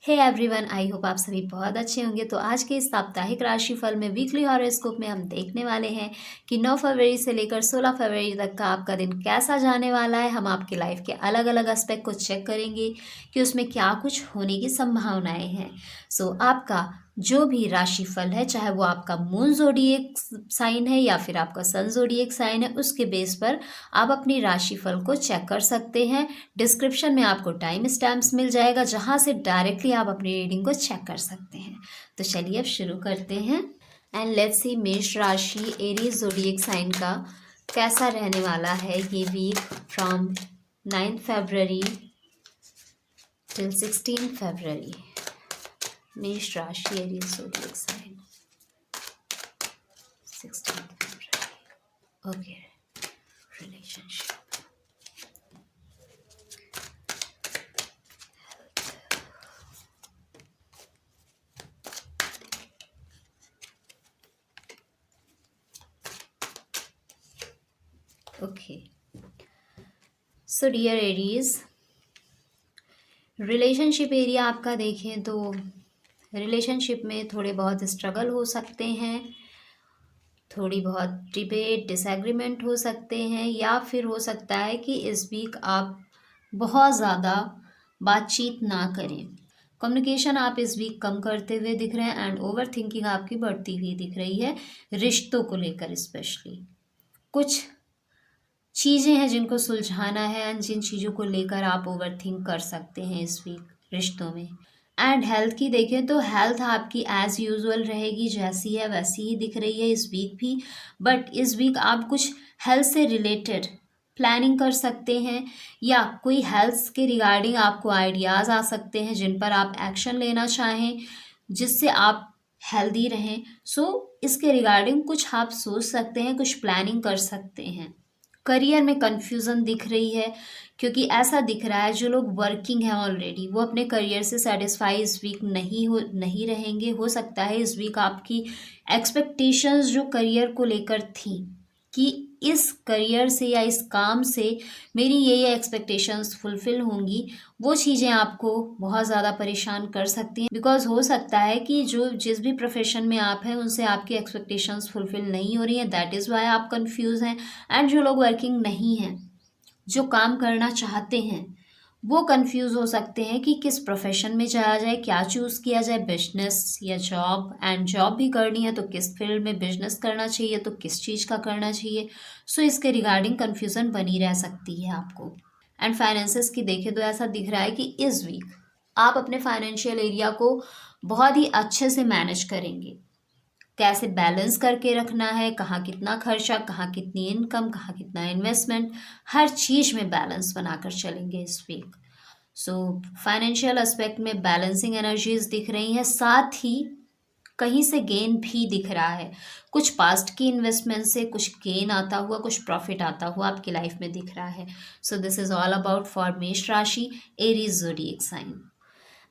Hey everyone, I hope आप सभी बहुत अच्छे होंगे। तो आज के इस साप्ताहिक राशिफल में वीकली हॉरोस्कोप में हम देखने वाले हैं कि 9 फरवरी से लेकर 16 फरवरी तक का आपका दिन कैसा जाने वाला है। हम आपके लाइफ के अलग अलग एस्पेक्ट को चेक करेंगे कि उसमें क्या कुछ होने की संभावनाएं हैं। आपका जो भी राशिफल है, चाहे वो आपका मून ज़ोडिएक साइन है या फिर आपका सन ज़ोडिएक साइन है, उसके बेस पर आप अपनी राशिफल को चेक कर सकते हैं। डिस्क्रिप्शन में आपको टाइम स्टैम्प्स मिल जाएगा, जहां से डायरेक्टली आप अपनी रीडिंग को चेक कर सकते हैं। तो चलिए अब शुरू करते हैं। एंड लेट्स सी मेष राशि एरीज ज़ोडिएक साइन का कैसा रहने वाला है ये week from 9 February till 16 February. मेष राशि Aries zodiac sign 16 February. Okay, relationship, okay. So dear Aries, relationship area आपका देखें तो रिलेशनशिप में थोड़े बहुत स्ट्रगल हो सकते हैं, थोड़ी बहुत डिबेट डिसएग्रीमेंट हो सकते हैं, या फिर हो सकता है कि इस वीक आप बहुत ज़्यादा बातचीत ना करें। कम्युनिकेशन आप इस वीक कम करते हुए दिख रहे हैं एंड ओवर थिंकिंग आपकी बढ़ती हुई दिख रही है। रिश्तों को लेकर स्पेशली कुछ चीज़ें हैं जिनको सुलझाना है एंड जिन चीज़ों को लेकर आप ओवर थिंक कर सकते हैं इस वीक रिश्तों में। एंड हेल्थ की देखें तो हेल्थ आपकी एज़ यूजुअल रहेगी, जैसी है वैसी ही दिख रही है इस वीक भी। बट इस वीक आप कुछ हेल्थ से रिलेटेड प्लानिंग कर सकते हैं, या कोई हेल्थ के रिगार्डिंग आपको आइडियाज़ आ सकते हैं जिन पर आप एक्शन लेना चाहें, जिससे आप हेल्दी रहें। इसके रिगार्डिंग कुछ आप सोच सकते हैं, कुछ प्लानिंग कर सकते हैं। करियर में कंफ्यूजन दिख रही है, क्योंकि ऐसा दिख रहा है जो लोग वर्किंग हैं ऑलरेडी वो अपने करियर से सेटिस्फाई इस वीक नहीं रहेंगे। हो सकता है इस वीक आपकी एक्सपेक्टेशंस जो करियर को लेकर थी कि इस करियर से या इस काम से मेरी ये एक्सपेक्टेशंस फुलफिल होंगी, वो चीज़ें आपको बहुत ज़्यादा परेशान कर सकती हैं। बिकॉज हो सकता है कि जो जिस भी प्रोफेशन में आप हैं उनसे आपकी एक्सपेक्टेशंस फुलफिल नहीं हो रही हैं, दैट इज़ वाई आप कंफ्यूज हैं। एंड जो लोग वर्किंग नहीं हैं, जो काम करना चाहते हैं, वो कंफ्यूज हो सकते हैं कि किस प्रोफेशन में जाया जाए, क्या चूज़ किया जाए, बिजनेस या जॉब। एंड जॉब भी करनी है तो किस फील्ड में, बिजनेस करना चाहिए तो किस चीज़ का करना चाहिए। इसके रिगार्डिंग कन्फ्यूज़न बनी रह सकती है आपको। एंड फाइनेंसेस की देखें तो ऐसा दिख रहा है कि इस वीक आप अपने फाइनेंशियल एरिया को बहुत ही अच्छे से मैनेज करेंगे। कैसे बैलेंस करके रखना है, कहाँ कितना खर्चा, कहाँ कितनी इनकम, कहाँ कितना इन्वेस्टमेंट, हर चीज़ में बैलेंस बनाकर चलेंगे इस वीक। फाइनेंशियल एस्पेक्ट में बैलेंसिंग एनर्जीज दिख रही हैं, साथ ही कहीं से गेन भी दिख रहा है। कुछ पास्ट की इन्वेस्टमेंट से कुछ गेन आता हुआ, कुछ प्रॉफिट आता हुआ आपकी लाइफ में दिख रहा है। This is all about for Mesh राशि Aries zodiac sign.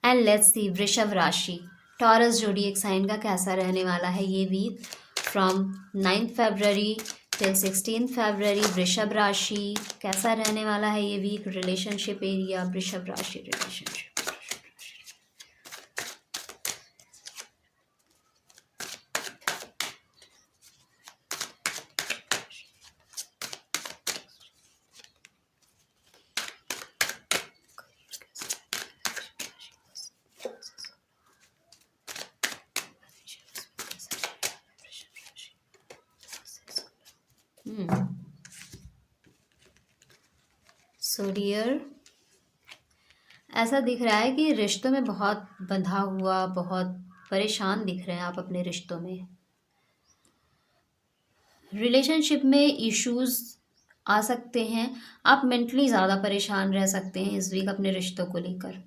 And let's see Vrishabh rashi taurus zodiac sign का कैसा रहने वाला है ये वीक फ्रॉम 9 फरवरी टिल 16 फरवरी। वृषभ राशि कैसा रहने वाला है ये वीक। रिलेशनशिप एरिया, वृषभ राशि रिलेशनशिप। डियर, ऐसा दिख रहा है कि रिश्तों में बहुत बंधा हुआ, बहुत परेशान दिख रहे हैं आप अपने रिश्तों में। रिलेशनशिप में इश्यूज आ सकते हैं, आप मेंटली ज़्यादा परेशान रह सकते हैं इस वीक अपने रिश्तों को लेकर।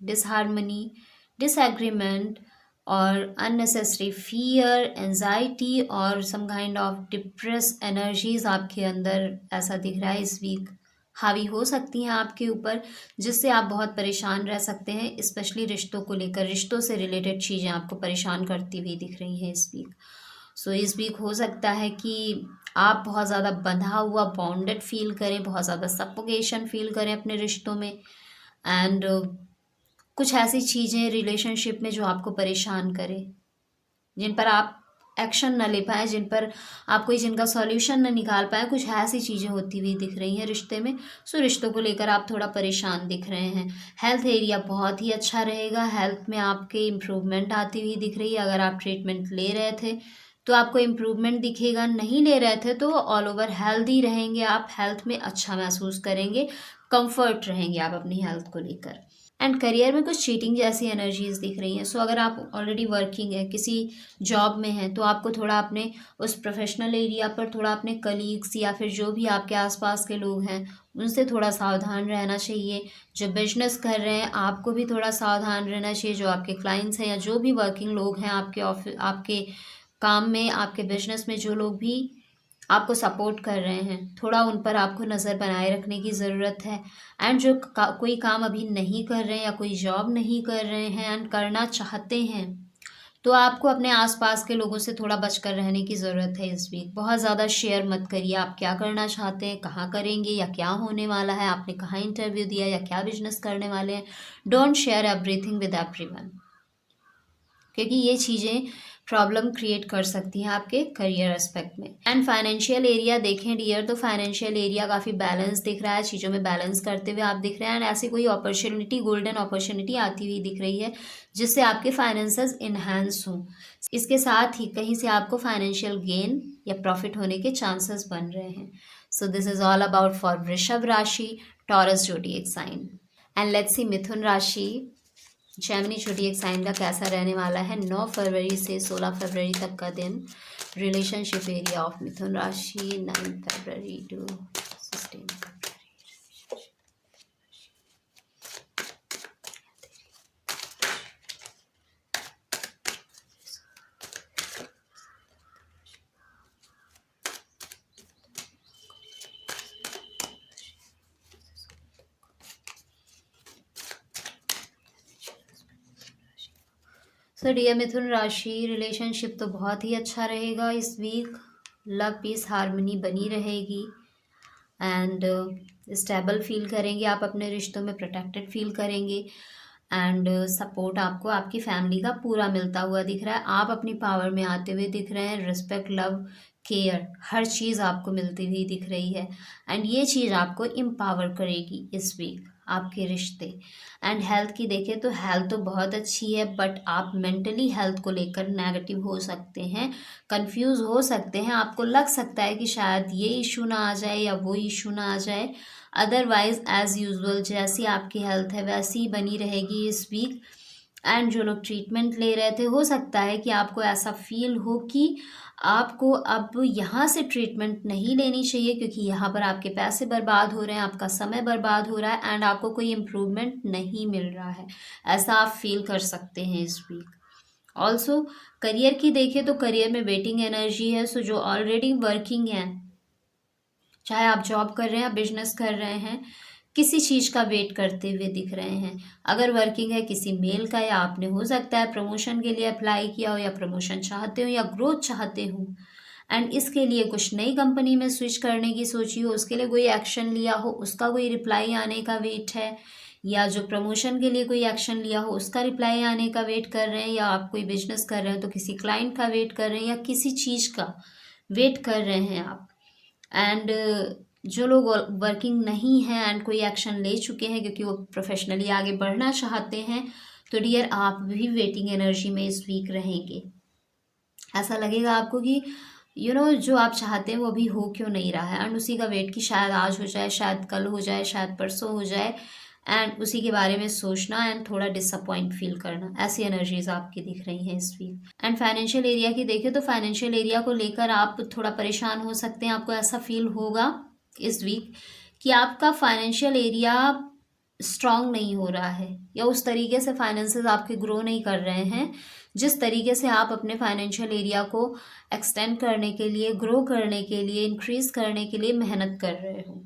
डिसहार्मनी, डिसएग्रीमेंट और अननेसेसरी फियर, एंजाइटी और some kind of depress energies आपके अंदर ऐसा दिख रहा है इस वीक हावी हो सकती हैं आपके ऊपर, जिससे आप बहुत परेशान रह सकते हैं, स्पेशली रिश्तों को लेकर। रिश्तों से रिलेटेड चीज़ें आपको परेशान करती हुई दिख रही हैं इस वीक। इस वीक हो सकता है कि आप बहुत ज़्यादा बंधा हुआ, बॉन्डेड फील करें, बहुत ज़्यादा सफोकेशन फील करें अपने रिश्तों में। एंड कुछ ऐसी चीज़ें रिलेशनशिप में जो आपको परेशान करे, जिन पर आप एक्शन न ले पाए, जिन पर आप कोई जिनका सॉल्यूशन न निकाल पाए, कुछ ऐसी चीज़ें होती हुई दिख रही हैं रिश्ते में। सो रिश्तों को लेकर आप थोड़ा परेशान दिख रहे हैं। हेल्थ एरिया बहुत ही अच्छा रहेगा, हेल्थ में आपके इम्प्रूवमेंट आती हुई दिख रही है। अगर आप ट्रीटमेंट ले रहे थे तो आपको इम्प्रूवमेंट दिखेगा, नहीं ले रहे थे तो ऑल ओवर हेल्दी रहेंगे आप, हेल्थ में अच्छा महसूस करेंगे, कंफर्ट रहेंगे आप अपनी हेल्थ को लेकर। एंड करियर में कुछ चीटिंग जैसी एनर्जीज दिख रही हैं। सो अगर आप ऑलरेडी वर्किंग है, किसी जॉब में हैं, तो आपको थोड़ा अपने उस प्रोफेशनल एरिया पर थोड़ा अपने कलीग्स या फिर जो भी आपके आसपास के लोग हैं उनसे थोड़ा सावधान रहना चाहिए। जो बिजनेस कर रहे हैं आपको भी थोड़ा सावधान रहना चाहिए। जो आपके क्लाइंट्स हैं या जो भी वर्किंग लोग हैं आपके ऑफिस, आपके काम में, आपके बिजनेस में जो लोग भी आपको सपोर्ट कर रहे हैं, थोड़ा उन पर आपको नज़र बनाए रखने की ज़रूरत है। एंड जो कोई काम अभी नहीं कर रहे हैं या कोई जॉब नहीं कर रहे हैं एंड करना चाहते हैं, तो आपको अपने आसपास के लोगों से थोड़ा बचकर रहने की ज़रूरत है इस वीक। बहुत ज़्यादा शेयर मत करिए आप क्या करना चाहते हैं, कहाँ करेंगे या क्या होने वाला है, आपने कहाँ इंटरव्यू दिया या क्या बिजनेस करने वाले हैं। Don't share everything with everyone, क्योंकि ये चीज़ें प्रॉब्लम क्रिएट कर सकती हैं आपके करियर एस्पेक्ट में। एंड फाइनेंशियल एरिया देखें डियर, तो फाइनेंशियल एरिया काफ़ी बैलेंस दिख रहा है, चीज़ों में बैलेंस करते हुए आप दिख रहे हैं। एंड ऐसी कोई अपॉर्चुनिटी, गोल्डन अपॉर्चुनिटी आती हुई दिख रही है जिससे आपके फाइनेंसेस इन्हांस हों। इसके साथ ही कहीं से आपको फाइनेंशियल गेन या प्रॉफिट होने के चांसेस बन रहे हैं। So this is all about for Vrishabh rashi, Taurus zodiac sign. And let's see Mithun rashi, Gemini जोडिएक sign का कैसा रहने वाला है 9 फरवरी से 16 फरवरी तक का दिन। रिलेशनशिप एरिया ऑफ मिथुन राशि 9 February to 16 February. So dear मिथुन राशि, रिलेशनशिप तो बहुत ही अच्छा रहेगा इस वीक। लव पीस हार्मनी बनी रहेगी एंड स्टेबल फील करेंगे आप अपने रिश्तों में, प्रोटेक्टेड फील करेंगे। एंड सपोर्ट आपको आपकी फैमिली का पूरा मिलता हुआ दिख रहा है। आप अपनी पावर में आते हुए दिख रहे हैं। रिस्पेक्ट, लव, केयर, हर चीज़ आपको मिलती हुई दिख रही है। एंड ये चीज़ आपको एम्पावर करेगी इस वीक, आपके रिश्ते। एंड हेल्थ की देखें तो हेल्थ तो बहुत अच्छी है, बट आप मेंटली हेल्थ को लेकर नेगेटिव हो सकते हैं, कंफ्यूज हो सकते हैं। आपको लग सकता है कि शायद ये इशू ना आ जाए या वो इशू ना आ जाए। अदरवाइज एज़ यूजुअल जैसी आपकी हेल्थ है वैसी ही बनी रहेगी इस वीक। एंड जो लोग ट्रीटमेंट ले रहे थे, हो सकता है कि आपको ऐसा फील हो कि आपको अब यहाँ से ट्रीटमेंट नहीं लेनी चाहिए, क्योंकि यहाँ पर आपके पैसे बर्बाद हो रहे हैं, आपका समय बर्बाद हो रहा है एंड आपको कोई इम्प्रूवमेंट नहीं मिल रहा है। ऐसा आप फील कर सकते हैं इस वीक। ऑल्सो करियर की देखें तो करियर में वेटिंग एनर्जी है। सो जो ऑलरेडी वर्किंग है, चाहे आप जॉब कर रहे हैं या बिजनेस कर रहे हैं, किसी चीज़ का वेट करते हुए दिख रहे हैं। अगर वर्किंग है किसी मेल का, या आपने हो सकता है प्रमोशन के लिए अप्लाई किया हो या प्रमोशन चाहते हो या ग्रोथ चाहते हो एंड इसके लिए कुछ नई कंपनी में स्विच करने की सोची हो, उसके लिए कोई एक्शन लिया हो, उसका कोई रिप्लाई आने का वेट है, या जो प्रमोशन के लिए कोई एक्शन लिया हो उसका रिप्लाई आने का वेट कर रहे हैं, या आप कोई बिजनेस कर रहे हो तो किसी क्लाइंट का वेट कर रहे हैं या किसी चीज़ का वेट कर रहे हैं आप। एंड जो लोग वर्किंग नहीं हैं एंड कोई एक्शन ले चुके हैं क्योंकि वो प्रोफेशनली आगे बढ़ना चाहते हैं, तो डियर आप भी वेटिंग एनर्जी में इस वीक रहेंगे। ऐसा लगेगा आपको कि जो आप चाहते हैं वो अभी हो क्यों नहीं रहा है, एंड उसी का वेट कि शायद आज हो जाए, शायद कल हो जाए, शायद परसों हो जाए, एंड उसी के बारे में सोचना एंड थोड़ा डिसअपॉइंट फील करना। ऐसी एनर्जीज आपकी दिख रही हैं इस वीक। एंड फाइनेंशियल एरिया की देखें तो फाइनेंशियल एरिया को लेकर आप थोड़ा परेशान हो सकते हैं। आपको ऐसा फील होगा इस वीक कि आपका फाइनेंशियल एरिया स्ट्रांग नहीं हो रहा है, या उस तरीके से फाइनेंसेस आपके ग्रो नहीं कर रहे हैं जिस तरीके से आप अपने फाइनेंशियल एरिया को एक्सटेंड करने के लिए, ग्रो करने के लिए, इंक्रीज करने के लिए मेहनत कर रहे हो।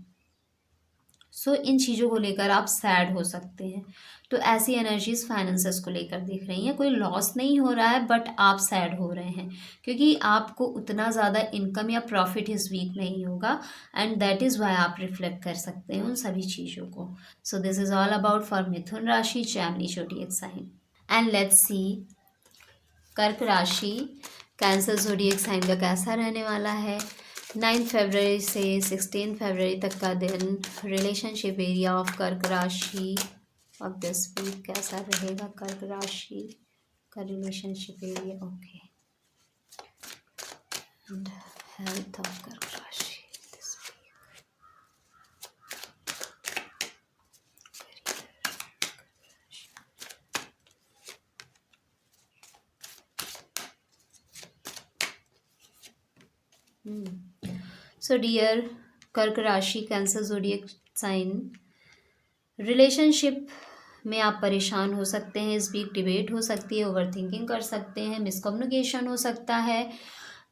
सो इन चीज़ों को लेकर आप सैड हो सकते हैं। तो ऐसी एनर्जीज फाइनेंसेस को लेकर दिख रही हैं। कोई लॉस नहीं हो रहा है बट आप सैड हो रहे हैं क्योंकि आपको उतना ज़्यादा इनकम या प्रॉफिट इस वीक नहीं होगा एंड दैट इज़ वाई आप रिफ्लेक्ट कर सकते हैं उन सभी चीज़ों को। So this is all about for Mithun rashi, Gemini zodiac sign. And let's see Kark rashi, Cancer zodiac sign का कैसा रहने वाला है 9 फरवरी से 16 फरवरी तक का दिन। रिलेशनशिप एरिया ऑफ कर्क राशि ऑफ दिस वीक कैसा रहेगा कर्क राशि का relationship area. Okay, and health of कर्क राशि दिस वीक। सो डियर कर्क rashi, Cancer zodiac sign, relationship में आप परेशान हो सकते हैं इस वीक। डिबेट हो सकती है, ओवर थिंकिंग कर सकते हैं, मिसकम्युनिकेशन हो सकता है,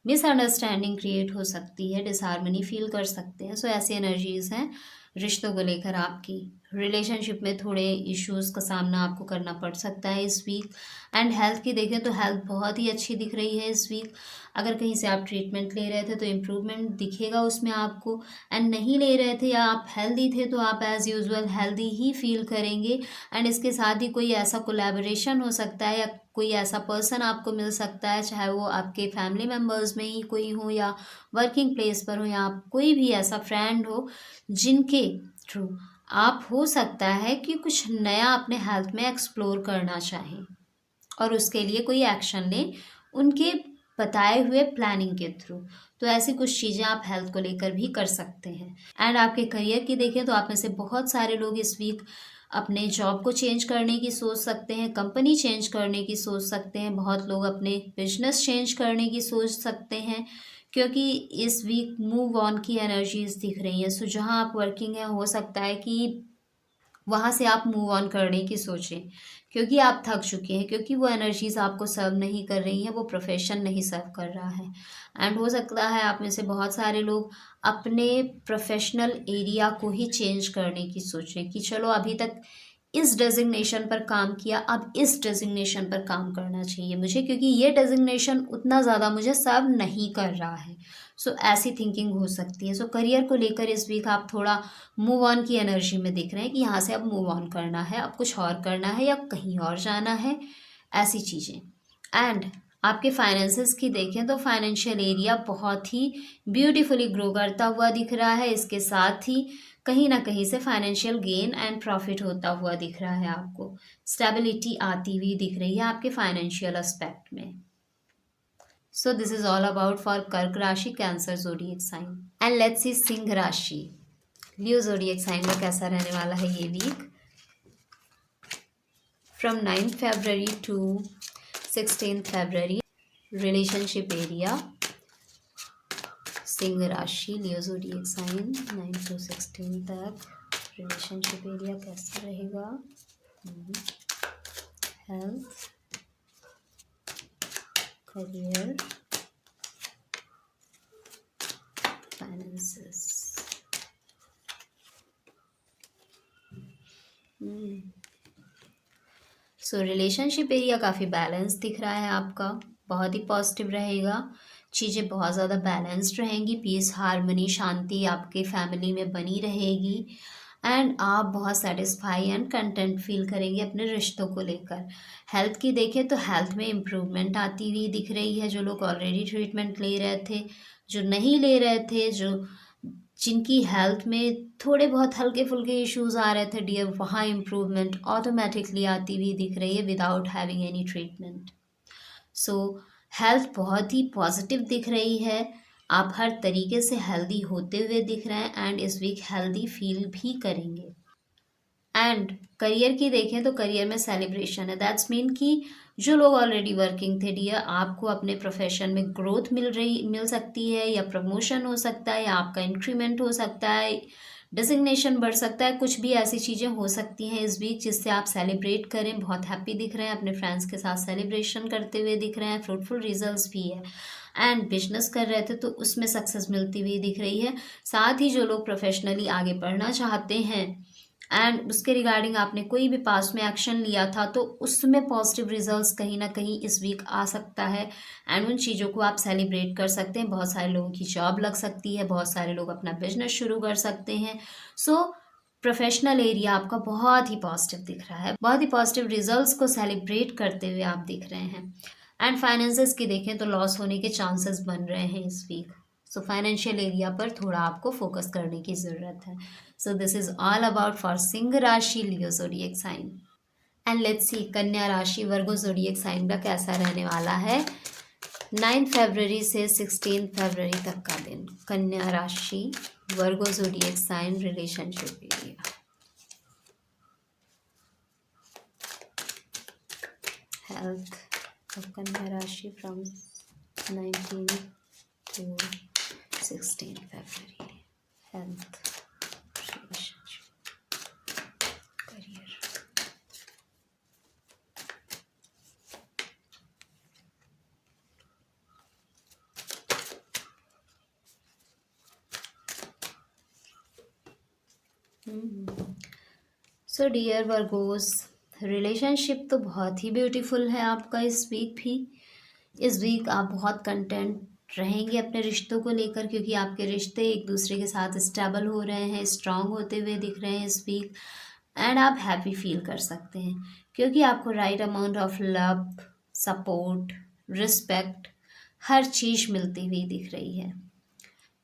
मिसअंडरस्टैंडिंग क्रिएट हो सकती है, डिसहार्मनी फील कर सकते हैं। सो ऐसी एनर्जीज़ हैं रिश्तों को लेकर आपकी। रिलेशनशिप में थोड़े इश्यूज़ का सामना आपको करना पड़ सकता है इस वीक। एंड हेल्थ की देखें तो हेल्थ बहुत ही अच्छी दिख रही है इस वीक। अगर कहीं से आप ट्रीटमेंट ले रहे थे तो इम्प्रूवमेंट दिखेगा उसमें आपको, एंड नहीं ले रहे थे या आप हेल्दी थे तो आप एज़ यूजुअल हेल्दी ही फील करेंगे। एंड इसके साथ ही कोई ऐसा कोलैबोरेशन हो सकता है या कोई ऐसा पर्सन आपको मिल सकता है, चाहे वो आपके फैमिली मेम्बर्स में ही कोई हो या वर्किंग प्लेस पर हो या आप कोई भी ऐसा फ्रेंड हो जिनके थ्रू आप हो सकता है कि कुछ नया अपने हेल्थ में एक्सप्लोर करना चाहें और उसके लिए कोई एक्शन लें उनके बताए हुए प्लानिंग के थ्रू। तो ऐसी कुछ चीज़ें आप हेल्थ को लेकर भी कर सकते हैं। एंड आपके करियर की देखें तो आप में से बहुत सारे लोग इस वीक अपने जॉब को चेंज करने की सोच सकते हैं, कंपनी चेंज करने की सोच सकते हैं, बहुत लोग अपने बिजनेस चेंज करने की सोच सकते हैं क्योंकि इस वीक मूव ऑन की एनर्जीज दिख रही हैं। सो जहाँ आप वर्किंग है हो सकता है कि वहाँ से आप मूव ऑन करने की सोचें क्योंकि आप थक चुके हैं, क्योंकि वो एनर्जीज आपको सर्व नहीं कर रही हैं, वो प्रोफेशन नहीं सर्व कर रहा है। एंड हो सकता है आप में से बहुत सारे लोग अपने प्रोफेशनल एरिया को ही चेंज करने की सोचें कि चलो अभी तक इस डेजिग्नेशन पर काम किया, अब इस डेजिग्नेशन पर काम करना चाहिए मुझे क्योंकि ये डेजिग्नेशन उतना ज़्यादा मुझे सर्व नहीं कर रहा है। सो ऐसी थिंकिंग हो सकती है। सो करियर को लेकर इस वीक आप थोड़ा मूव ऑन की एनर्जी में दिख रहे हैं कि यहाँ से अब मूव ऑन करना है, अब कुछ और करना है या कहीं और जाना है, ऐसी चीज़ें। एंड आपके फाइनेंसेस की देखें तो फाइनेंशियल एरिया बहुत ही ब्यूटीफुली ग्रो करता हुआ दिख रहा है। इसके साथ ही कहीं ना कहीं से फाइनेंशियल गेन एंड प्रॉफिट होता हुआ दिख रहा है आपको। स्टेबिलिटी आती हुई दिख रही है आपके फाइनेंशियल एस्पेक्ट में। So this is all about for Kark rashi, Cancer zodiac sign. And let's see Singh rashi, Leo zodiac sign में कैसा रहने वाला है ये week from 9 February to 16 February. Relationship area Singh rashi, Leo zodiac sign 9 to 16 तक रिलेशनशिप एरिया कैसा रहेगा। Health, career, finances. So relationship area काफ़ी बैलेंस दिख रहा है आपका, बहुत ही पॉजिटिव रहेगा, चीज़ें बहुत ज़्यादा बैलेंस्ड रहेंगी, पीस हारमनी शांति आपके फैमिली में बनी रहेगी एंड आप बहुत सेटिस्फाई एंड कंटेंट फील करेंगे अपने रिश्तों को लेकर। हेल्थ की देखें तो हेल्थ में इम्प्रूवमेंट आती हुई दिख रही है। जो लोग ऑलरेडी ट्रीटमेंट ले रहे थे, जो नहीं ले रहे थे, जिनकी हेल्थ में थोड़े बहुत हल्के फुल्के इश्यूज आ रहे थे डियर, वहाँ इम्प्रूवमेंट ऑटोमेटिकली आती हुई दिख रही है विदाउट हैविंग एनी ट्रीटमेंट। सो हेल्थ बहुत ही पॉजिटिव दिख रही है, आप हर तरीके से हेल्दी होते हुए दिख रहे हैं एंड इस वीक हेल्दी फील भी करेंगे। एंड करियर की देखें तो करियर में सेलिब्रेशन है, दैट्स मीन कि जो लोग ऑलरेडी वर्किंग थे डियर, आपको अपने प्रोफेशन में ग्रोथ मिल सकती है या प्रमोशन हो सकता है या आपका इंक्रीमेंट हो सकता है, डिजिग्नेशन बढ़ सकता है, कुछ भी ऐसी चीज़ें हो सकती हैं इस वीक जिससे आप सेलिब्रेट करें। बहुत हैप्पी दिख रहे हैं, अपने फ्रेंड्स के साथ सेलिब्रेशन करते हुए दिख रहे हैं, फ्रूटफुल रिजल्ट्स भी है। एंड बिजनेस कर रहे थे तो उसमें सक्सेस मिलती हुई दिख रही है। साथ ही जो लोग प्रोफेशनली आगे बढ़ना चाहते हैं एंड उसके रिगार्डिंग आपने कोई भी पास में एक्शन लिया था तो उसमें पॉजिटिव रिजल्ट्स कहीं ना कहीं इस वीक आ सकता है। एंड उन चीज़ों को आप सेलिब्रेट कर सकते हैं। बहुत सारे लोगों की जॉब लग सकती है, बहुत सारे लोग अपना बिजनेस शुरू कर सकते हैं। सो प्रोफेशनल एरिया आपका बहुत ही पॉजिटिव दिख रहा है, बहुत ही पॉजिटिव रिजल्ट्स को सेलिब्रेट करते हुए आप दिख रहे हैं। एंड फाइनेंसेस की देखें तो लॉस होने के चांसेस बन रहे हैं इस वीक। सो फाइनेंशियल एरिया पर थोड़ा आपको फोकस करने की ज़रूरत है। So this is all about for Singh rashi, Leo zodiac sign. And let's see Kanya rashi, Virgo zodiac sign का कैसा रहने वाला है 9 फरवरी से 16 फरवरी तक का दिन। Kanya rashi, Virgo zodiac sign, relationship area. Health of Kanya Rashi from 19 to 16 February. Health, relationship, career. So dear Virgos, relationship तो बहुत ही ब्यूटीफुल है आपका इस वीक भी। इस वीक आप बहुत कंटेंट रहेंगे अपने रिश्तों को लेकर, क्योंकि आपके रिश्ते एक दूसरे के साथ स्टेबल हो रहे हैं, स्ट्रांग होते हुए दिख रहे हैं इस वीक। एंड आप हैप्पी फील कर सकते हैं क्योंकि आपको right amount of love, support, respect, हर चीज़ मिलती हुई दिख रही है।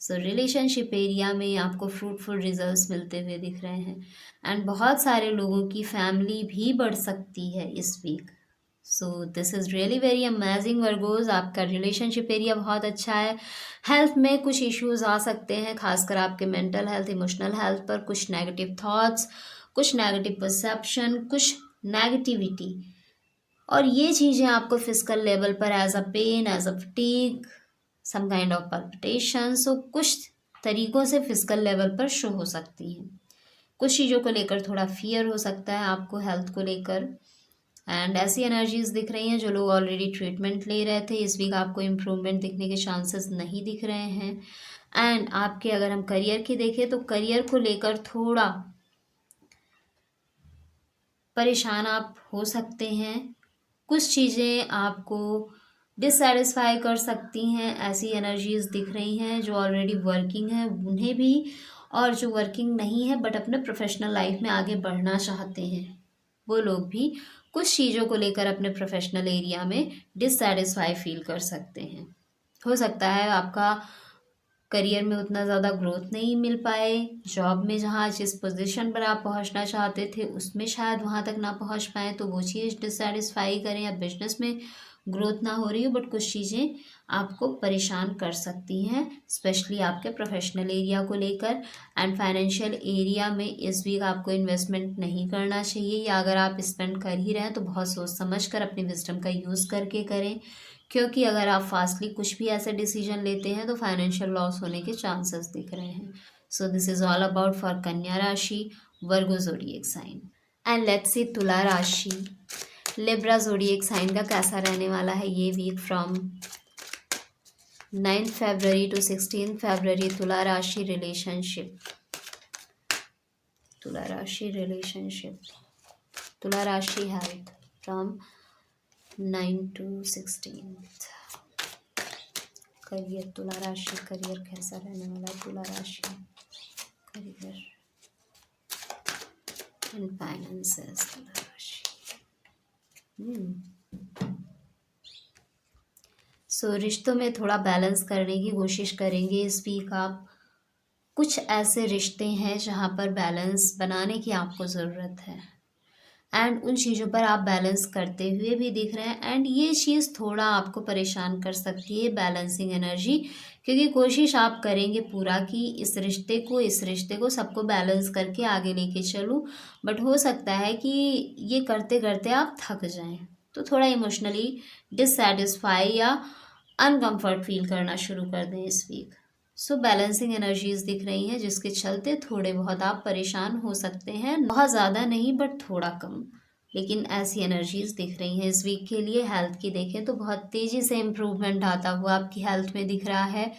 सो रिलेशनशिप एरिया में आपको फ्रूटफुल रिजल्ट्स मिलते हुए दिख रहे हैं। एंड बहुत सारे लोगों की फैमिली भी बढ़ सकती है इस week. So this is really very amazing Virgos. आपका रिलेशनशिप एरिया बहुत अच्छा है। हेल्थ में कुछ इश्यूज आ सकते हैं, खासकर आपके मेंटल हेल्थ, इमोशनल हेल्थ पर कुछ नेगेटिव थॉट्स, कुछ नेगेटिव परसेप्शन, कुछ नेगेटिविटी, और ये चीज़ें आपको फिजिकल लेवल पर as a pain, as a fatigue, some kind of palpitation, so कुछ तरीक़ों से फिजिकल लेवल पर शो हो सकती हैं। कुछ चीज़ों को लेकर थोड़ा फियर हो सकता है आपको हेल्थ को लेकर। एंड ऐसी एनर्जीज दिख रही हैं जो लोग ऑलरेडी ट्रीटमेंट ले रहे थे, इस वीक आपको इम्प्रूवमेंट दिखने के चांसेस नहीं दिख रहे हैं। एंड आपके अगर हम करियर की देखें तो करियर को लेकर थोड़ा परेशान आप हो सकते हैं। कुछ चीज़ें आपको डिससेटिस्फाई कर सकती हैं, ऐसी एनर्जीज दिख रही हैं। जो ऑलरेडी वर्किंग है उन्हें भी, और जो वर्किंग नहीं है बट अपने प्रोफेशनल लाइफ में आगे बढ़ना चाहते हैं वो लोग भी कुछ चीज़ों को लेकर अपने प्रोफेशनल एरिया में डिससेटिस्फाई फील कर सकते हैं। हो सकता है आपका करियर में उतना ज़्यादा ग्रोथ नहीं मिल पाए, जॉब में जहाँ जिस पोजीशन पर आप पहुँचना चाहते थे उसमें शायद वहाँ तक ना पहुँच पाए तो वो चीज़ डिससेटिस्फाई करें, या बिजनेस में ग्रोथ ना हो रही हो बट कुछ चीज़ें आपको परेशान कर सकती हैं, स्पेशली आपके प्रोफेशनल एरिया को लेकर। एंड फाइनेंशियल एरिया में इस वीक आपको इन्वेस्टमेंट नहीं करना चाहिए, या अगर आप स्पेंड कर ही रहे हैं तो बहुत सोच समझ कर अपनी विजडम का यूज़ करके करें, क्योंकि अगर आप फास्टली कुछ भी ऐसे डिसीजन लेते हैं तो फाइनेंशियल लॉस होने के चांसेस दिख रहे हैं। So this is all about for Kanya rashi, Virgo zodiac sign. And let's see Tula rashi, Libra zodiac sign का कैसा रहने वाला है ये वीक फ्रॉम 9 फरवरी टू 16 फरवरी। तुला राशि रिलेशनशिप, तुला राशि रिलेशनशिप, तुला राशि हेल्थ फ्रॉम 9 to 16। करियर, तुला राशि करियर कैसा रहने वाला है, तुला राशि करियर एंड फाइनेंसेस, तुला राशि। सो रिश्तों में थोड़ा बैलेंस करने की कोशिश करेंगे इस वीक आप। कुछ ऐसे रिश्ते हैं जहाँ पर बैलेंस बनाने की आपको ज़रूरत है, एंड उन चीज़ों पर आप बैलेंस करते हुए भी दिख रहे हैं। एंड ये चीज़ थोड़ा आपको परेशान कर सकती है, बैलेंसिंग एनर्जी, क्योंकि कोशिश आप करेंगे पूरा कि इस रिश्ते को सबको बैलेंस करके आगे लेके चलूँ, बट हो सकता है कि ये करते करते आप थक जाएं, तो थोड़ा इमोशनली डिससेटिस्फाई या अनकम्फर्ट फील करना शुरू कर दें इस वीक। सो बैलेंसिंग एनर्जीज दिख रही हैं, जिसके चलते थोड़े बहुत आप परेशान हो सकते हैं, बहुत ज़्यादा नहीं बट थोड़ा कम, लेकिन ऐसी एनर्जीज दिख रही हैं इस वीक के लिए। हेल्थ की देखें तो बहुत तेज़ी से इम्प्रूवमेंट आता हुआ आपकी हेल्थ में दिख रहा है।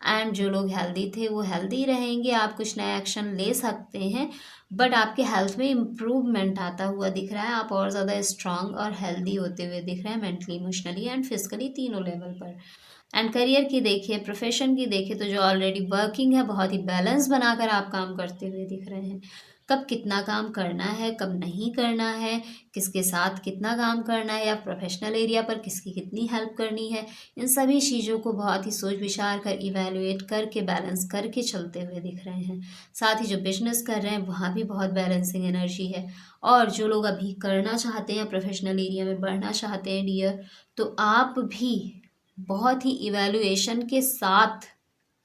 एंड जो लोग हेल्दी थे वो हेल्दी रहेंगे, आप कुछ नया एक्शन ले सकते हैं, बट आपके हेल्थ में इम्प्रूवमेंट आता हुआ दिख रहा है। आप और ज़्यादा स्ट्रांग और हेल्दी होते हुए दिख रहे हैं, मेंटली, इमोशनली एंड फिजिकली, तीनों लेवल पर। एंड करियर की देखिए, प्रोफेशन की देखिए तो जो ऑलरेडी वर्किंग है, बहुत ही बैलेंस बनाकर आप काम करते हुए दिख रहे हैं। कब कितना काम करना है, कब नहीं करना है, किसके साथ कितना काम करना है, या प्रोफेशनल एरिया पर किसकी कितनी हेल्प करनी है, इन सभी चीज़ों को बहुत ही सोच विचार कर, इवैल्यूएट करके, बैलेंस करके चलते हुए दिख रहे हैं। साथ ही जो बिजनेस कर रहे हैं वहाँ भी बहुत बैलेंसिंग एनर्जी है। और जो लोग अभी करना चाहते हैं, प्रोफेशनल एरिया में बढ़ना चाहते हैं डियर, तो आप भी बहुत ही इवैल्यूएशन के साथ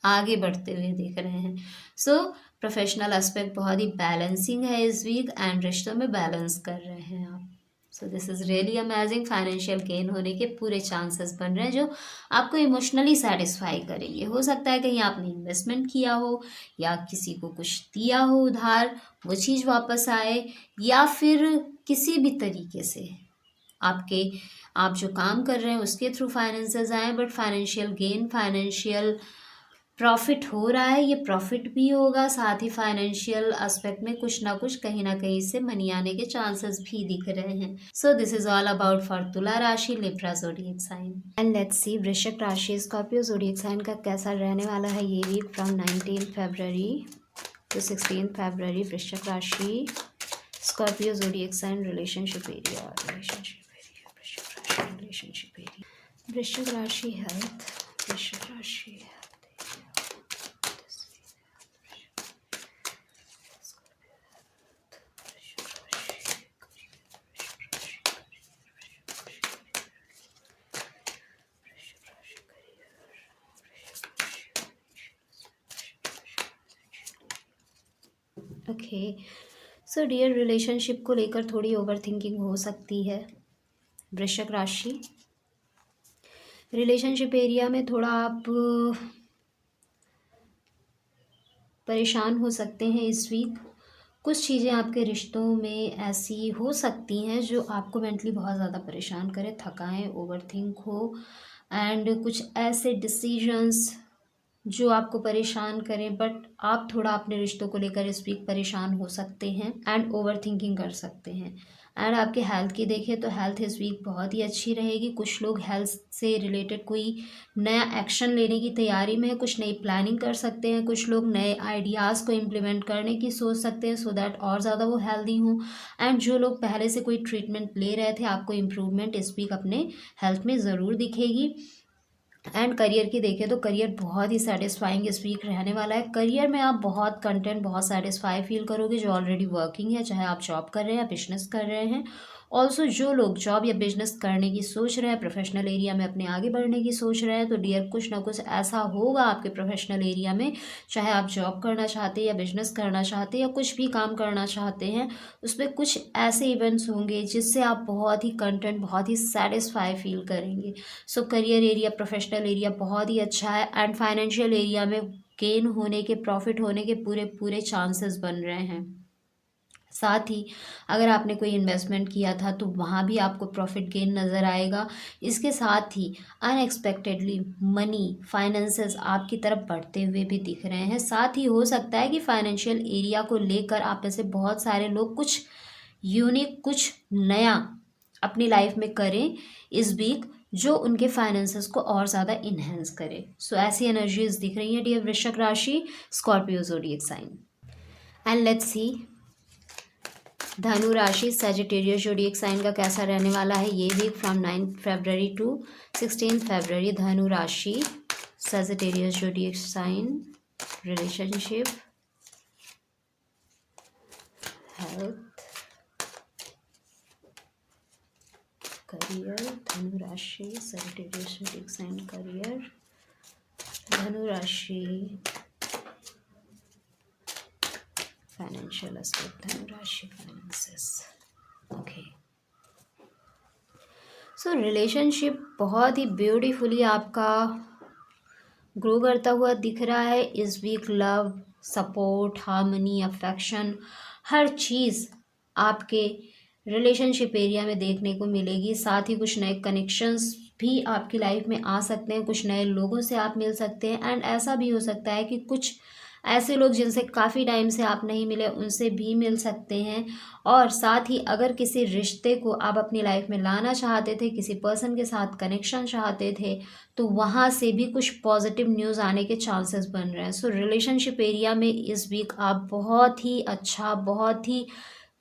आगे बढ़ते हुए दिख रहे हैं। सो प्रोफेशनल एस्पेक्ट बहुत ही बैलेंसिंग है इस वीक, एंड रिश्तों में बैलेंस कर रहे हैं आप। सो this is really amazing. Financial gain होने के पूरे चांसेस बन रहे हैं, जो आपको इमोशनली सेटिस्फाई करेंगे। हो सकता है कहीं आपने इन्वेस्टमेंट किया हो, या किसी को कुछ दिया हो उधार, वो चीज़ वापस आए, या फिर किसी भी तरीके से आपके, आप जो काम कर रहे हैं उसके थ्रू फाइनेंसेस आए, but financial gain, financial profit हो रहा है। ये प्रॉफिट भी होगा, साथ ही फाइनेंशियल एस्पेक्ट में कुछ ना कहीं से मनी आने के चांसेस भी दिख रहे हैं। So this is all about for Tula rashi, Libra zodiac sign. And let's see Vrishchik rashi, Scorpio zodiac sign का कैसा रहने वाला है ये week from 19 February to 16 February. Vrishchik rashi, Scorpio zodiac sign, relationship area, relationship area, Vrishchik rashi health, वृश्चिक राशि ओके। सो डियर, रिलेशनशिप को लेकर थोड़ी ओवर थिंकिंग हो सकती है वृश्चिक राशि। रिलेशनशिप एरिया में थोड़ा आप परेशान हो सकते हैं इस वीक। कुछ चीज़ें आपके रिश्तों में ऐसी हो सकती हैं जो आपको मेंटली बहुत ज़्यादा परेशान करे, थकाएं, ओवर थिंक हो, एंड कुछ ऐसे डिसीजंस जो आपको परेशान करें, बट आप थोड़ा अपने रिश्तों को लेकर इस वीक परेशान हो सकते हैं एंड ओवर थिंकिंग कर सकते हैं। एंड आपके हेल्थ की देखें तो हेल्थ इस वीक बहुत ही अच्छी रहेगी। कुछ लोग हेल्थ से रिलेटेड कोई नया एक्शन लेने की तैयारी में है, कुछ नई प्लानिंग कर सकते हैं, कुछ लोग नए आइडियाज़ को इम्प्लीमेंट करने की सोच सकते हैं, सो दैट और ज़्यादा वो हेल्दी हों। एंड जो लोग पहले से कोई ट्रीटमेंट ले रहे थे, आपको इम्प्रूवमेंट इस वीक अपने हेल्थ में ज़रूर दिखेगी। एंड करियर की देखें तो करियर बहुत ही सेटिस्फाइंग इस वीक रहने वाला है। करियर में आप बहुत कंटेंट, बहुत सेटिस्फाई फील करोगे जो ऑलरेडी वर्किंग है, चाहे आप जॉब कर रहे हैं या बिजनेस कर रहे हैं। ऑल्सो जो लोग जॉब या बिजनेस करने की सोच रहे हैं, प्रोफेशनल एरिया में अपने आगे बढ़ने की सोच रहे हैं, तो डियर कुछ ना कुछ ऐसा होगा आपके प्रोफेशनल एरिया में, चाहे आप जॉब करना चाहते हैं या बिजनेस करना चाहते हैं या कुछ भी काम करना चाहते हैं, उसमें कुछ ऐसे इवेंट्स होंगे जिससे आप बहुत ही कंटेंट, बहुत ही सेटिस्फाई फील करेंगे। सो करियर एरिया, प्रोफेशनल एरिया बहुत ही अच्छा है, एंड फाइनेंशियल एरिया में गेन होने के, प्रॉफिट होने के पूरे पूरे चांसेस बन रहे हैं। साथ ही अगर आपने कोई इन्वेस्टमेंट किया था तो वहाँ भी आपको प्रॉफिट गेन नज़र आएगा। इसके साथ ही अनएक्सपेक्टेडली मनी, फाइनेंसेस आपकी तरफ बढ़ते हुए भी दिख रहे हैं। साथ ही हो सकता है कि फाइनेंशियल एरिया को लेकर आप में से बहुत सारे लोग कुछ यूनिक, कुछ नया अपनी लाइफ में करें इस वीक, जो उनके फाइनेंसेस को और ज़्यादा इन्हेंस करे। सो ऐसी एनर्जीज दिख रही हैं dear Vrishchik rashi, Scorpio zodiac sign. And let's see Dhanu rashi, Sagittarius zodiac sign का कैसा रहने वाला है ये week from 9 February to 16 February. Dhanu rashi, Sagittarius zodiac sign, relationship, health, career. Dhanu rashi, Sagittarius zodiac sign, career. Dhanu राशि, फाइनेंशियल एस्पेक्ट, धनु राशि, फाइनेंसेस। ओके। सो रिलेशनशिप बहुत ही ब्यूटीफुली आपका ग्रो करता हुआ दिख रहा है। इस week love, support, harmony, affection, हर चीज़ आपके रिलेशनशिप एरिया में देखने को मिलेगी। साथ ही कुछ नए कनेक्शंस भी आपकी लाइफ में आ सकते हैं, कुछ नए लोगों से आप मिल सकते हैं। एंड ऐसा भी हो सकता है कि कुछ ऐसे लोग जिनसे काफ़ी टाइम से आप नहीं मिले उनसे भी मिल सकते हैं। और साथ ही अगर किसी रिश्ते को आप अपनी लाइफ में लाना चाहते थे, किसी पर्सन के साथ कनेक्शन चाहते थे, तो वहाँ से भी कुछ पॉजिटिव न्यूज़ आने के चांसेस बन रहे हैं। सो रिलेशनशिप एरिया में इस वीक आप बहुत ही अच्छा, बहुत ही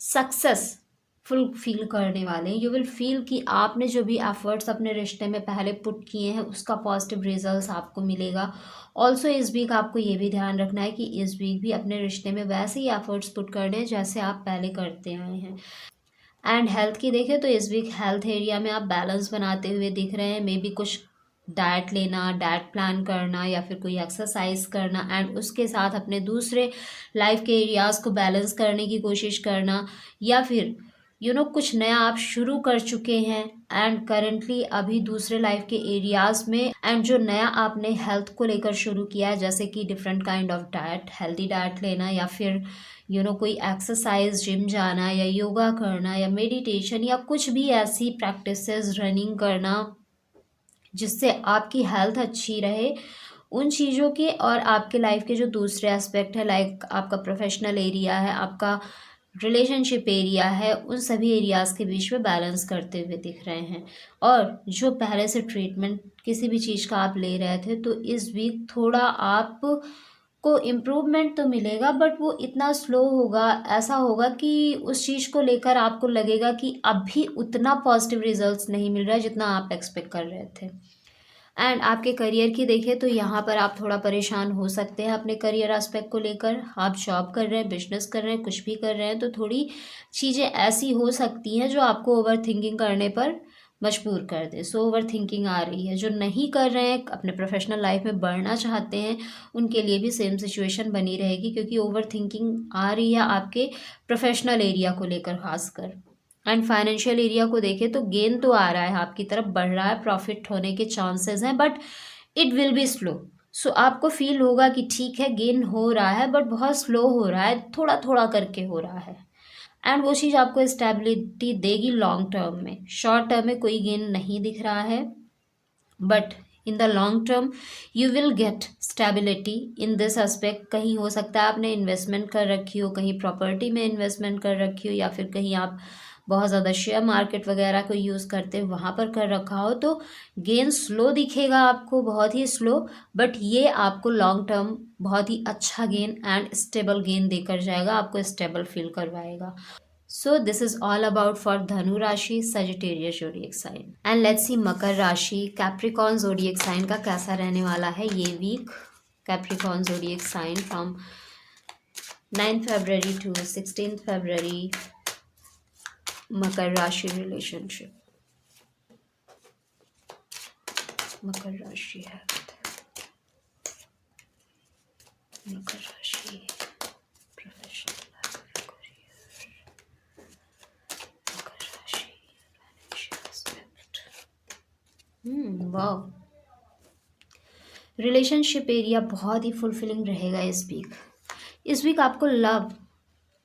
सक्सेसफुल फील करने वाले हैं। यू विल फील कि आपने जो भी एफर्ट्स अपने रिश्ते में पहले पुट किए हैं उसका पॉजिटिव रिजल्ट्स आपको मिलेगा। ऑल्सो इस वीक आपको ये भी ध्यान रखना है कि इस वीक भी अपने रिश्ते में वैसे ही एफर्ट्स पुट करने हैं जैसे आप पहले करते आए हैं। एंड हेल्थ की देखें तो इस वीक हेल्थ एरिया में आप बैलेंस बनाते हुए दिख रहे हैं। मे बी कुछ डाइट लेना, डाइट प्लान करना या फिर कोई एक्सरसाइज करना एंड उसके साथ अपने दूसरे लाइफ के एरियाज़ को बैलेंस करने की कोशिश करना, या फिर कुछ नया आप शुरू कर चुके हैं एंड करेंटली अभी दूसरे लाइफ के एरियाज़ में एंड जो नया आपने हेल्थ को लेकर शुरू किया है, जैसे कि different kind of diet, healthy diet लेना या फिर कोई एक्सरसाइज, जिम जाना या योगा करना या मेडिटेशन या कुछ भी ऐसी प्रैक्टिसेस, रनिंग करना जिससे आपकी हेल्थ अच्छी रहे, उन चीज़ों के और आपके लाइफ के जो दूसरे एस्पेक्ट है, लाइक आपका प्रोफेशनल एरिया है, आपका रिलेशनशिप एरिया है, उन सभी एरियाज़ के बीच में बैलेंस करते हुए दिख रहे हैं। और जो पहले से ट्रीटमेंट किसी भी चीज़ का आप ले रहे थे, तो इस वीक थोड़ा आप को इम्प्रूवमेंट तो मिलेगा बट वो इतना स्लो होगा, ऐसा होगा कि उस चीज़ को लेकर आपको लगेगा कि अभी उतना पॉजिटिव रिजल्ट्स नहीं मिल रहा है जितना आप एक्सपेक्ट कर रहे थे। एंड आपके करियर की देखें तो यहाँ पर आप थोड़ा परेशान हो सकते हैं अपने करियर एस्पेक्ट को लेकर। आप जॉब कर रहे हैं, बिजनेस कर रहे हैं, कुछ भी कर रहे हैं, तो थोड़ी चीज़ें ऐसी हो सकती हैं जो आपको ओवर थिंकिंग करने पर मजबूर कर दे। सो ओवर थिंकिंग आ रही है। जो नहीं कर रहे हैं, अपने प्रोफेशनल लाइफ में बढ़ना चाहते हैं, उनके लिए भी सेम सिचुएशन बनी रहेगी क्योंकि ओवर थिंकिंग आ रही है आपके प्रोफेशनल एरिया को लेकर खासकर। एंड फाइनेंशियल एरिया को देखें तो गेन तो आ रहा है, आपकी तरफ बढ़ रहा है, प्रॉफिट होने के चांसेस हैं, but it will be slow. So आपको फील होगा कि ठीक है गेन हो रहा है बट बहुत स्लो हो रहा है, थोड़ा थोड़ा करके हो रहा है। एंड वो चीज़ आपको स्टेबिलिटी देगी लॉन्ग टर्म में। शॉर्ट टर्म में कोई गेन नहीं दिख रहा है, but in the long term you will get stability in this aspect. कहीं हो सकता है आपने इन्वेस्टमेंट कर रखी हो, कहीं प्रॉपर्टी में इन्वेस्टमेंट कर रखी हो, या फिर कहीं आप बहुत ज़्यादा शेयर मार्केट वगैरह को यूज़ करते हैं वहाँ पर कर रखा हो, तो गेन स्लो दिखेगा आपको, बहुत ही स्लो, बट ये आपको लॉन्ग टर्म बहुत ही अच्छा गेन एंड स्टेबल गेन देकर जाएगा, आपको स्टेबल फील करवाएगा। So this is all about for Dhanu Rashi, Sagittarius zodiac sign. And let's see Makar Rashi, Capricorn zodiac sign का कैसा रहने वाला है ये week. Capricorn zodiac sign from 9th February to 16th February, Makar Rashi relationship. Makar Rashi health, Makar Rashi professional life, career, Makar Rashi financial aspect. वाह, relationship area बहुत ही fulfilling रहेगा इस वीक। इस वीक आपको लव,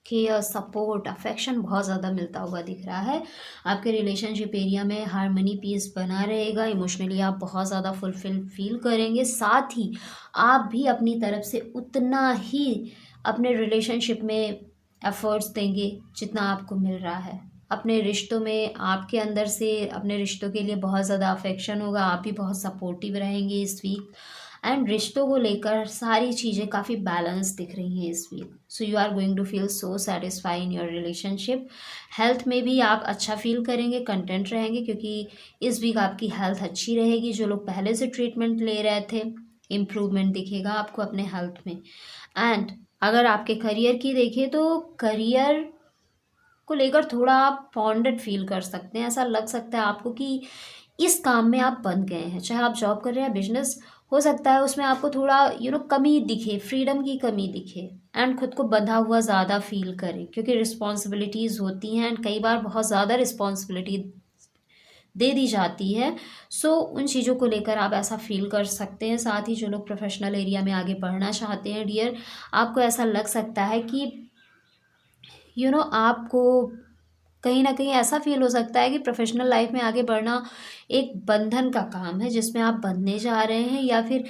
केयर, सपोर्ट, अफेक्शन बहुत ज़्यादा मिलता हुआ दिख रहा है। आपके रिलेशनशिप एरिया में हार्मनी, पीस बना रहेगा। इमोशनली आप बहुत ज़्यादा फुलफिल फील करेंगे। साथ ही आप भी अपनी तरफ से उतना ही अपने रिलेशनशिप में एफर्ट्स देंगे जितना आपको मिल रहा है। अपने रिश्तों में आपके अंदर से अपने रिश्तों के लिए बहुत ज़्यादा अफेक्शन होगा। आप भी बहुत सपोर्टिव रहेंगे इस वीक। एंड रिश्तों को लेकर सारी चीज़ें काफ़ी बैलेंस दिख रही हैं इस week. So you are going to feel so satisfy in your relationship. Health में भी आप अच्छा फील करेंगे, कंटेंट रहेंगे, क्योंकि इस वीक आपकी हेल्थ अच्छी रहेगी। जो लोग पहले से ट्रीटमेंट ले रहे थे, इम्प्रूवमेंट दिखेगा आपको अपने हेल्थ में। एंड अगर आपके करियर की देखें तो करियर को लेकर थोड़ा आप पॉन्डेड फील कर सकते हैं। ऐसा लग सकता है आपको कि इस काम में आप बंध गए हैं। चाहे आप जॉब कर रहे हैं, बिजनेस हो सकता है उसमें आपको थोड़ा कमी दिखे, फ्रीडम की कमी दिखे एंड खुद को बंधा हुआ ज़्यादा फील करें, क्योंकि रिस्पॉन्सिबिलिटीज़ होती हैं एंड कई बार बहुत ज़्यादा रिस्पॉन्सिबिलिटी दे दी जाती है। सो उन चीज़ों को लेकर आप ऐसा फील कर सकते हैं। साथ ही जो लोग प्रोफेशनल एरिया में आगे बढ़ना चाहते हैं डियर, आपको ऐसा लग सकता है कि आपको कहीं ना कहीं ऐसा फील हो सकता है कि प्रोफेशनल लाइफ में आगे बढ़ना एक बंधन का काम है जिसमें आप बंधने जा रहे हैं, या फिर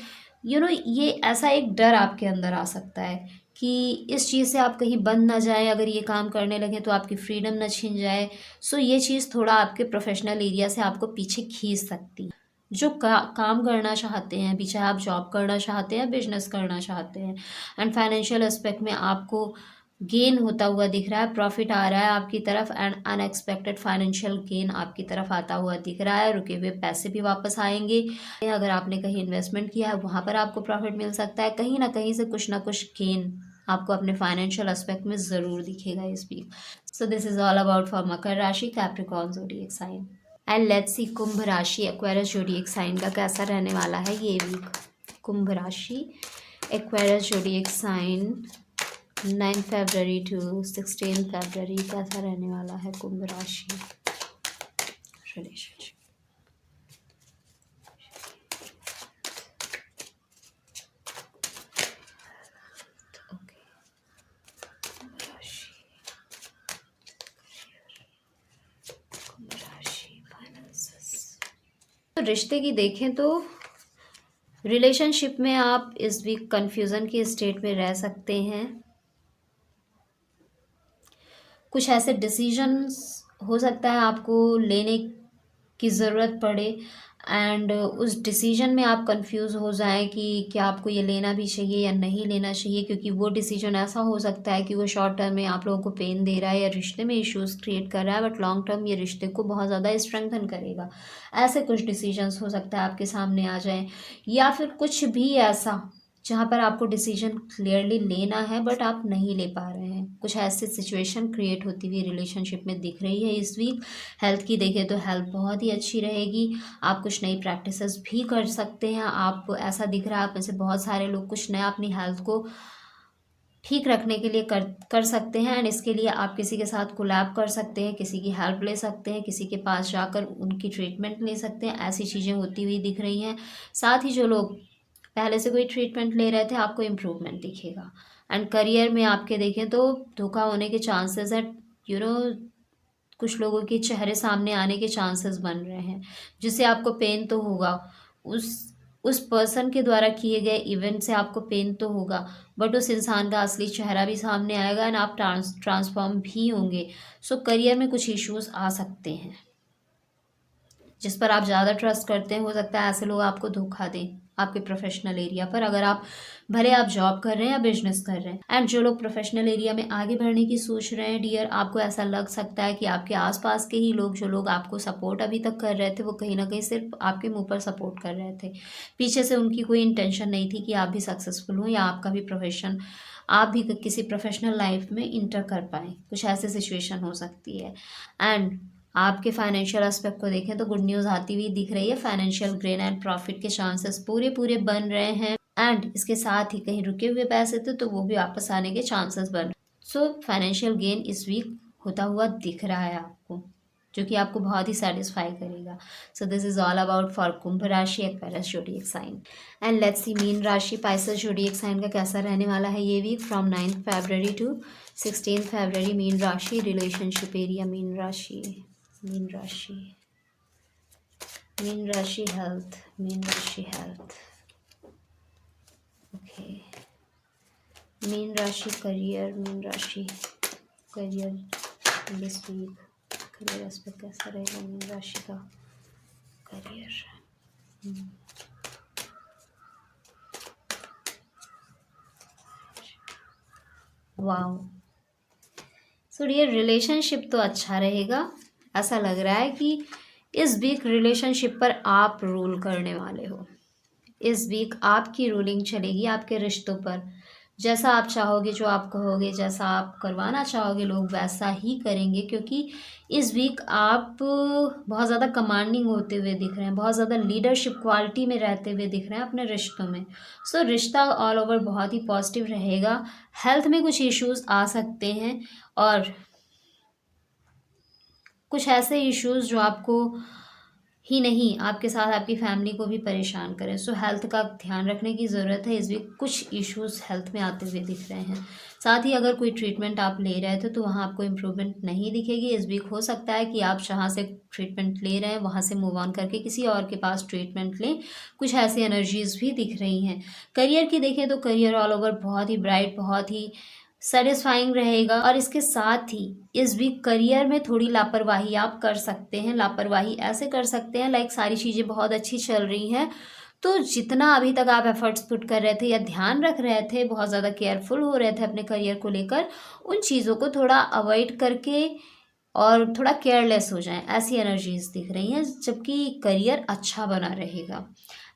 ये ऐसा एक डर आपके अंदर आ सकता है कि इस चीज़ से आप कहीं बंद ना जाएं, अगर ये काम करने लगे तो आपकी फ्रीडम ना छिन जाए। सो ये चीज़ थोड़ा आपके प्रोफेशनल एरिया से आपको पीछे खींच सकती है। जो काम करना चाहते हैं, अभी चाहे आप जॉब करना चाहते हैं, बिजनेस करना चाहते हैं, एंड फाइनेंशियल एस्पेक्ट में आपको गेन होता हुआ दिख रहा है, प्रॉफिट आ रहा है आपकी तरफ, एंड अनएक्सपेक्टेड फाइनेंशियल गेन आपकी तरफ आता हुआ दिख रहा है। रुके हुए पैसे भी वापस आएंगे। अगर आपने कहीं इन्वेस्टमेंट किया है वहाँ पर आपको प्रॉफिट मिल सकता है। कहीं ना कहीं से कुछ ना कुछ गेन आपको अपने फाइनेंशियल एस्पेक्ट में ज़रूर दिखेगा इस week. So this is all about for Makar rashi, Capricorn zodiac sign. And let's see Kumbh rashi, Aquarius zodiac sign का कैसा रहने वाला है ये week. Kumbh rashi, Aquarius zodiac sign, 9 February to 16 February कैसा रहने वाला है कुंभ राशि रिलेशनशिप। तो रिश्ते की देखें तो रिलेशनशिप में आप इस वीक कंफ्यूजन की स्टेट में रह सकते हैं। कुछ ऐसे डिसीजंस हो सकता है आपको लेने की ज़रूरत पड़े, एंड उस डिसीजन में आप कंफ्यूज हो जाएं कि क्या आपको ये लेना भी चाहिए या नहीं लेना चाहिए, क्योंकि वो डिसीजन ऐसा हो सकता है कि वो शॉर्ट टर्म में आप लोगों को पेन दे रहा है या रिश्ते में इश्यूज क्रिएट कर रहा है, बट लॉन्ग टर्म ये रिश्ते को बहुत ज़्यादा स्ट्रेंथन करेगा। ऐसे कुछ डिसीजंस हो सकता है आपके सामने आ जाएं, या फिर कुछ भी ऐसा जहाँ पर आपको डिसीजन क्लियरली लेना है बट आप नहीं ले पा रहे हैं। कुछ ऐसी सिचुएशन क्रिएट होती हुई रिलेशनशिप में दिख रही है इस वीक। हेल्थ की देखें तो हेल्थ बहुत ही अच्छी रहेगी। आप कुछ नई प्रैक्टिसेस भी कर सकते हैं। आप ऐसा दिख रहा है आप में से बहुत सारे लोग कुछ नया अपनी हेल्थ को ठीक रखने के लिए कर सकते हैं, एंड इसके लिए आप किसी के साथ कोलैब कर सकते हैं, किसी की हेल्प ले सकते हैं, किसी के पास जाकर उनकी ट्रीटमेंट ले सकते हैं। ऐसी चीज़ें होती हुई दिख रही हैं। साथ ही जो लोग पहले से कोई ट्रीटमेंट ले रहे थे आपको इम्प्रूवमेंट दिखेगा। एंड करियर में आपके देखें तो धोखा होने के चांसेस है। यू नो कुछ लोगों के चेहरे सामने आने के चांसेस बन रहे हैं, जिससे आपको पेन तो होगा। उस पर्सन के द्वारा किए गए इवेंट से आपको पेन तो होगा, बट उस इंसान का असली चेहरा भी सामने आएगा एंड आप ट्रांसफॉर्म भी होंगे। सो करियर में कुछ इश्यूज आ सकते हैं। जिस पर आप ज़्यादा ट्रस्ट करते हैं, हो सकता है ऐसे लोग आपको धोखा दें आपके प्रोफेशनल एरिया पर, अगर आप भले आप जॉब कर रहे हैं या बिजनेस कर रहे हैं। एंड जो लोग प्रोफेशनल एरिया में आगे बढ़ने की सोच रहे हैं डियर, आपको ऐसा लग सकता है कि आपके आसपास के ही लोग, जो लोग आपको सपोर्ट अभी तक कर रहे थे, वो कहीं ना कहीं सिर्फ आपके मुंह पर सपोर्ट कर रहे थे। पीछे से उनकी कोई इंटेंशन नहीं थी कि आप भी सक्सेसफुल हो या आपका भी प्रोफेशन, आप भी किसी प्रोफेशनल लाइफ में इंटर कर पाएँ। कुछ ऐसी सिचुएशन हो सकती है। एंड आपके फाइनेंशियल एस्पेक्ट को देखें तो गुड न्यूज़ आती हुई दिख रही है। फाइनेंशियल गेन एंड प्रॉफिट के चांसेस पूरे पूरे बन रहे हैं, एंड इसके साथ ही कहीं रुके हुए पैसे थे तो वो भी वापस आने के चांसेस बन रहे हैं। सो फाइनेंशियल गेन इस वीक होता हुआ दिख रहा है आपको, जो कि आपको बहुत ही सेटिस्फाई करेगा। So this is all about for Kumbh rashi, Aquarius zodiac sign. And let's see Meen rashi, Pisces zodiac sign का कैसा रहने वाला है ये week from 9 February to 16 February. Meen rashi, relationship area. Meen rashi, Meen rashi, Meen rashi health, Meen rashi health. Okay, Meen rashi career, Meen rashi career this week. Career aspect कैसा रहेगा मीन राशि का career. Wow, so dear relationship तो अच्छा रहेगा। ऐसा लग रहा है कि इस वीक रिलेशनशिप पर आप रूल करने वाले हो। इस वीक आपकी रूलिंग चलेगी आपके रिश्तों पर। जैसा आप चाहोगे, जो आप कहोगे, जैसा आप करवाना चाहोगे, लोग वैसा ही करेंगे, क्योंकि इस वीक आप बहुत ज़्यादा कमांडिंग होते हुए दिख रहे हैं, बहुत ज़्यादा लीडरशिप क्वालिटी में रहते हुए दिख रहे हैं अपने रिश्तों में। सो रिश्ता ऑल ओवर बहुत ही पॉजिटिव रहेगा। हेल्थ में कुछ इश्यूज आ सकते हैं, और कुछ ऐसे इश्यूज जो आपको ही नहीं, आपके साथ आपकी फैमिली को भी परेशान करें। सो हेल्थ का ध्यान रखने की ज़रूरत है। इस वीक कुछ इश्यूज़ हेल्थ में आते हुए दिख रहे हैं। साथ ही अगर कोई ट्रीटमेंट आप ले रहे थे तो वहाँ आपको इम्प्रूवमेंट नहीं दिखेगी। इस वीक हो सकता है कि आप जहाँ से ट्रीटमेंट ले रहे हैं वहाँ से मूव ऑन करके किसी और के पास ट्रीटमेंट लें। कुछ ऐसी एनर्जीज़ भी दिख रही हैं। करियर की देखें तो करियर ऑल ओवर बहुत ही ब्राइट, बहुत ही सैटिस्फाइंग रहेगा। और इसके साथ ही इस वीक करियर में थोड़ी लापरवाही आप कर सकते हैं। लापरवाही ऐसे कर सकते हैं लाइक सारी चीज़ें बहुत अच्छी चल रही हैं, तो जितना अभी तक आप एफर्ट्स पुट कर रहे थे या ध्यान रख रहे थे, बहुत ज़्यादा केयरफुल हो रहे थे अपने करियर को लेकर, उन चीज़ों को थोड़ा अवॉइड करके और थोड़ा केयरलेस हो जाएं, ऐसी एनर्जीज दिख रही हैं। जबकि करियर अच्छा बना रहेगा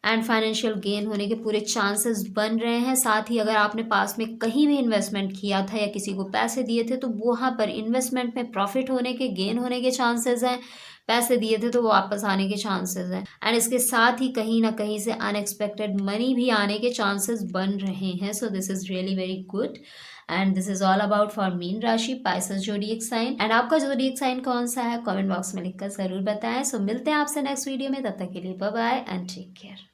एंड फाइनेंशियल गेन होने के पूरे चांसेस बन रहे हैं। साथ ही अगर आपने पास में कहीं भी इन्वेस्टमेंट किया था या किसी को पैसे दिए थे तो वहाँ पर इन्वेस्टमेंट में प्रॉफिट होने के, गेन होने के चांसेस हैं। पैसे दिए थे तो वो वापस आने के चांसेस हैं। एंड इसके साथ ही कहीं ना कहीं से अनएक्सपेक्टेड मनी भी आने के चांसेस बन रहे हैं। So this is really very good and this is all about for mean rashi, Pisces जोडिएक sign. And आपका जोडिएक साइन कौन सा है कमेंट बॉक्स में लिखकर ज़रूर बताएं। सो मिलते हैं आपसे नेक्स्ट वीडियो में, तब तक के लिए bye bye and take care.